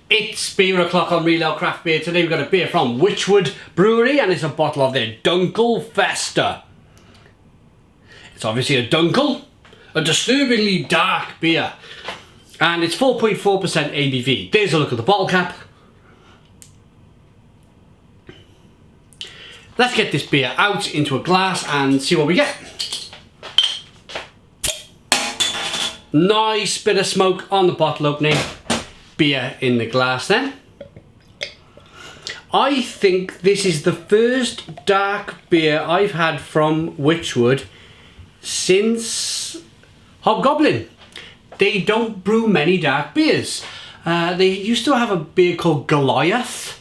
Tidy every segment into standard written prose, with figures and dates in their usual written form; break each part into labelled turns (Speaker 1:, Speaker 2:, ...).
Speaker 1: It's beer o'clock on Real Ale Craft Beer. Today we've got a beer from Wychwood Brewery and it's a bottle of their Dunkel Festa. It's obviously a Dunkel, a disturbingly dark beer, and it's 4.4% ABV. There's a look at the bottle cap. Let's get this beer out into a glass and see what we get. Nice bit of smoke on the bottle opening. Beer in the glass then. I think this is the first dark beer I've had from Wychwood since Hobgoblin. They don't brew many dark beers. They used to have a beer called Goliath.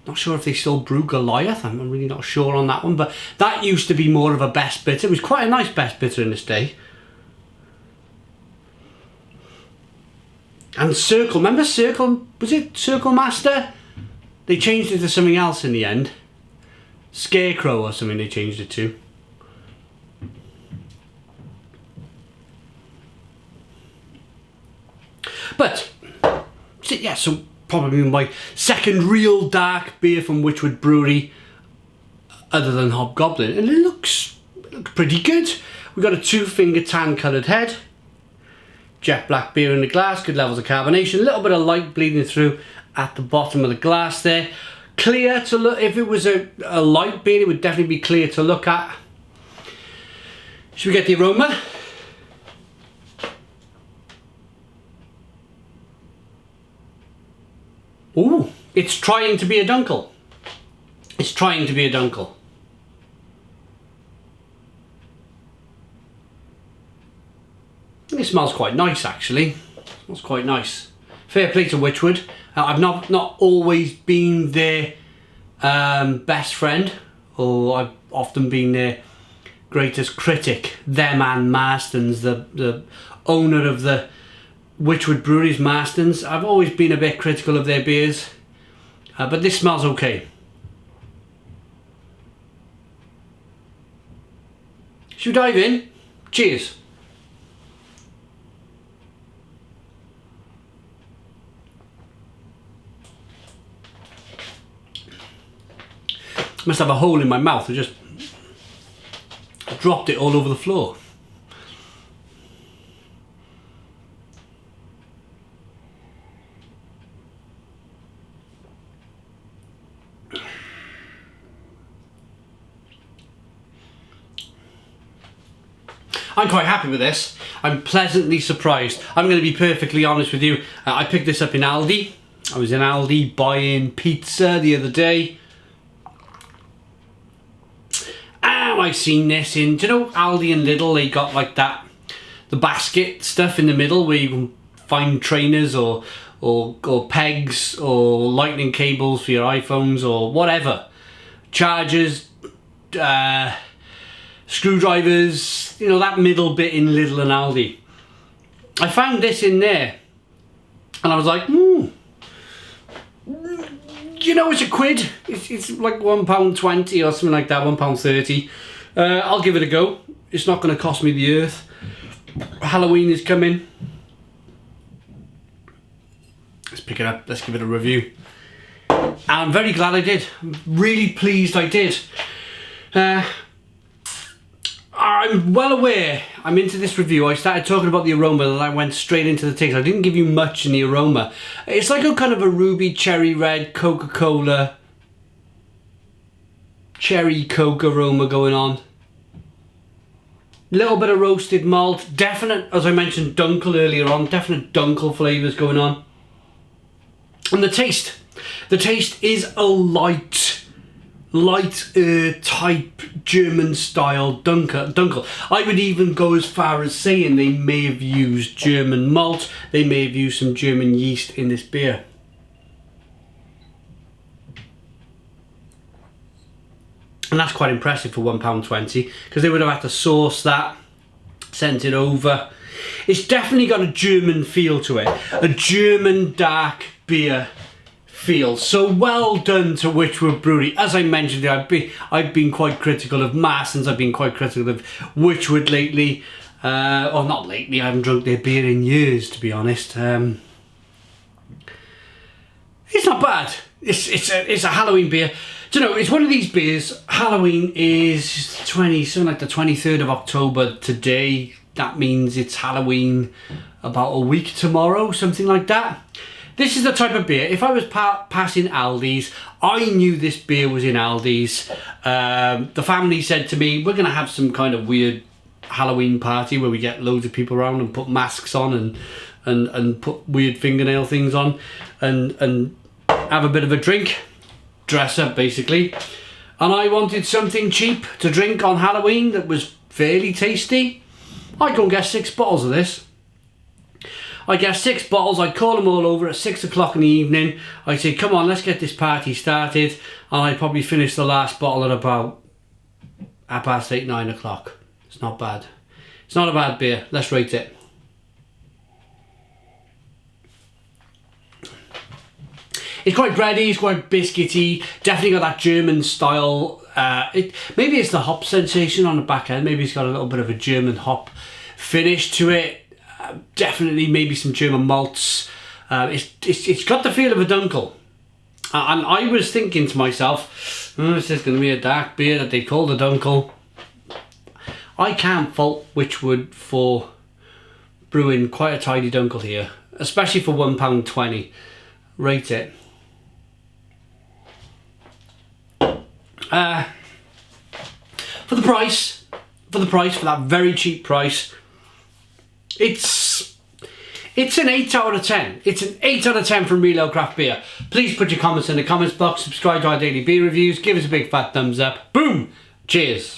Speaker 1: Not sure if they still brew Goliath. I'm really not sure on that one, but that used to be more of a best bitter. It was quite a nice best bitter in its day. And Circle, remember Circle, was it Circle Master? They changed it to something else in the end. Scarecrow or something they changed it to. But, yeah, so probably my second real dark beer from Wychwood Brewery, other than Hobgoblin. And it looks pretty good. We've got a 2-finger tan coloured head. Jet black beer in the glass, good levels of carbonation, a little bit of light bleeding through at the bottom of the glass there. Clear to look, if it was a light beer, it would definitely be clear to look at. Should we get the aroma? Ooh, it's trying to be a Dunkel. It's trying to be a Dunkel. It smells quite nice actually. It smells quite nice. Fair play to Wychwood. I've not always been their best friend, or I've often been their greatest critic. Them and Marston's, the owner of the Wychwood Brewery's Marston's. I've always been a bit critical of their beers, but this smells okay. Should we dive in? Cheers. Must have a hole in my mouth. I just dropped it all over the floor. I'm quite happy with this. I'm pleasantly surprised. I'm going to be perfectly honest with you. I picked this up in Aldi. I was in Aldi buying pizza the other day. I've seen this in, do you know, Aldi and Lidl, they got like that, the basket stuff in the middle where you can find trainers or pegs or lightning cables for your iPhones or whatever. Chargers, screwdrivers, you know, that middle bit in Lidl and Aldi. I found this in there and I was like, you know, it's a quid. It's like £1.20 or something like that, £1.30. I'll give it a go. It's not going to cost me the earth. Halloween is coming. Let's pick it up. Let's give it a review. I'm very glad I did. I'm really pleased I did. I'm well aware, I'm into this review. I started talking about the aroma and I went straight into the taste. I didn't give you much in the aroma. It's like a kind of a ruby cherry red Coca-Cola cherry Coke aroma going on. Little bit of roasted malt, definite, as I mentioned, Dunkel earlier on, definite Dunkel flavours going on. And the taste is a light type German style Dunkel. I would even go as far as saying they may have used German malt, they may have used some German yeast in this beer. And that's quite impressive for £1.20 because they would have had to source that, sent it over. It's definitely got a German feel to it, a German dark beer feel. So well done to Wychwood Brewery. As I mentioned, I've been quite critical of Marston's, I've been quite critical of Wychwood lately. Or not lately, I haven't drunk their beer in years, to be honest. bad. It's a Halloween beer. Do you know, it's one of these beers. Halloween is something like the 23rd of October today. That means it's Halloween about a week tomorrow, something like that. This is the type of beer, if I was passing Aldi's, I knew this beer was in Aldi's. The family said to me, we're going to have some kind of weird Halloween party where we get loads of people around and put masks on and put weird fingernail things on and have a bit of a drink, dress up basically. And I wanted something cheap to drink on Halloween that was fairly tasty. I go and get 6 bottles of this. I get 6 bottles, I call them all over at 6 o'clock in the evening. I say, come on, let's get this party started. And I probably finish the last bottle at about 8:30, 9 o'clock. It's not bad. It's not a bad beer. Let's rate it. It's quite bready, it's quite biscuity. Definitely got that German style. Maybe it's the hop sensation on the back end. Maybe it's got a little bit of a German hop finish to it. Definitely maybe some German malts. It's got the feel of a Dunkel. And I was thinking to myself, this is going to be a dark beer that they call the Dunkel. I can't fault Wychwood for brewing quite a tidy Dunkel here, especially for £1.20. Rate it. For the price, for that very cheap price, it's an 8 out of 10. It's an 8 out of 10 from Real Ale Craft Beer. Please put your comments in the comments box, subscribe to our daily beer reviews, give us a big fat thumbs up. Boom! Cheers.